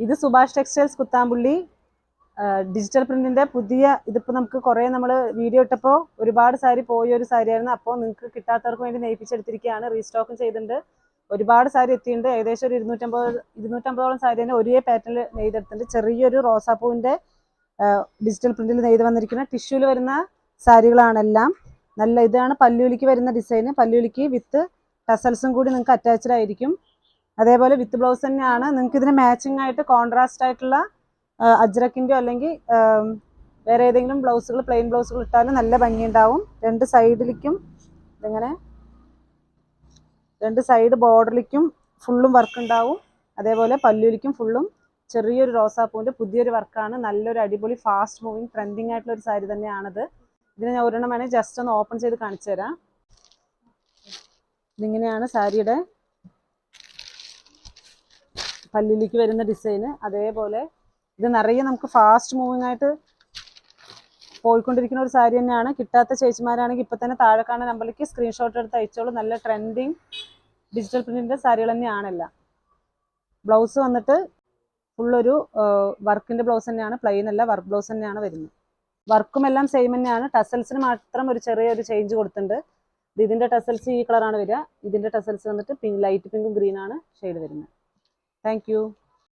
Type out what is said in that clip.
ഇത് Subhash textiles Kuthampully digital പ്രിന്റിന്റെ പുതിയ ഇതിപ്പോൾ നമുക്ക് കുറേ നമ്മൾ വീഡിയോ ഇട്ടപ്പോൾ ഒരുപാട് സാരി പോയ ഒരു സാരിയായിരുന്നു. അപ്പോൾ നിങ്ങൾക്ക് കിട്ടാത്തവർക്ക് വേണ്ടി നെയ്പ്പിച്ചെടുത്തിരിക്കുകയാണ്. റീസ്റ്റോക്കും ചെയ്തിട്ടുണ്ട്. ഒരുപാട് സാരി എത്തിയിട്ടുണ്ട്. ഏകദേശം ഒരു 250ഓളം സാരി തന്നെ ഒരേ പാറ്റേണിൽ നെയ്തെടുത്തിട്ടുണ്ട്. ചെറിയൊരു റോസാപ്പൂവിൻ്റെ ഡിജിറ്റൽ പ്രിന്റിൽ നെയ്ത് വന്നിരിക്കുന്ന ടിഷ്യൂവിൽ വരുന്ന സാരികളാണെല്ലാം. നല്ല ഇതാണ് പല്ലുവിലിക്ക് വരുന്ന ഡിസൈന്. പല്ലുവിലിക്ക് വിത്ത് ടസൽസും കൂടി നിങ്ങൾക്ക് അറ്റാച്ച്ഡ് ആയിരിക്കും. അതേപോലെ വിത്ത് ബ്ലൗസ് തന്നെയാണ്. നിങ്ങൾക്ക് ഇതിന് മാച്ചിങ് ആയിട്ട് കോൺട്രാസ്റ്റ് ആയിട്ടുള്ള അജ്രക്കിൻ്റെയോ അല്ലെങ്കിൽ വേറെ ഏതെങ്കിലും ബ്ലൗസുകൾ പ്ലെയിൻ ബ്ലൗസുകൾ ഇട്ടാലും നല്ല ഭംഗിയുണ്ടാവും. രണ്ട് സൈഡിലേക്കും ഇതിങ്ങനെ രണ്ട് സൈഡ് ബോർഡറിലേക്കും ഫുള്ളും വർക്ക് ഉണ്ടാവും. അതേപോലെ പല്ലുവിലിക്കും ഫുള്ളും ചെറിയൊരു റോസാപ്പൂവിൻ്റെ പുതിയൊരു വർക്കാണ്. നല്ലൊരു അടിപൊളി ഫാസ്റ്റ് മൂവിങ് ട്രെൻഡിങ് ആയിട്ടുള്ള ഒരു സാരി തന്നെയാണിത്. ഇതിന് ഞാൻ ഒരെണ്ണം വേണേൽ ജസ്റ്റ് ഒന്ന് ഓപ്പൺ ചെയ്ത് കാണിച്ചു തരാം. ഇതിങ്ങനെയാണ് സാരിയുടെ പല്ലിലേക്ക് വരുന്ന ഡിസൈന്. അതേപോലെ ഇത് നിറയെ നമുക്ക് ഫാസ്റ്റ് മൂവിങ് ആയിട്ട് പോയിക്കൊണ്ടിരിക്കുന്ന ഒരു സാരി തന്നെയാണ്. കിട്ടാത്ത ചേച്ചിമാരാണെങ്കിൽ ഇപ്പം തന്നെ താഴെ കാണുന്ന നമ്പറിലേക്ക് സ്ക്രീൻഷോട്ട് എടുത്ത് അയച്ചോളൂ. നല്ല ട്രെൻഡിങ് ഡിജിറ്റൽ പ്രിന്റിൻ്റെ സാരികൾ തന്നെയാണെല്ലാം. ബ്ലൗസ് വന്നിട്ട് ഫുള്ളൊരു വർക്കിൻ്റെ ബ്ലൗസ് തന്നെയാണ്, പ്ലെയിൻ അല്ല, വർക്ക് ബ്ലൗസ് തന്നെയാണ് വരുന്നത്. വർക്കും എല്ലാം സെയിം തന്നെയാണ്. ടസൽസിന് മാത്രം ഒരു ചെറിയൊരു ചേഞ്ച് കൊടുത്തിട്ടുണ്ട്. ഇതിൻ്റെ ടസൽസ് ഈ കളറാണ് വരിക. ഇതിൻ്റെ ടസൽസ് വന്നിട്ട് ലൈറ്റ് പിങ്കും ഗ്രീനാണ് ഷെയ്ഡ് വരുന്നത്. Thank you.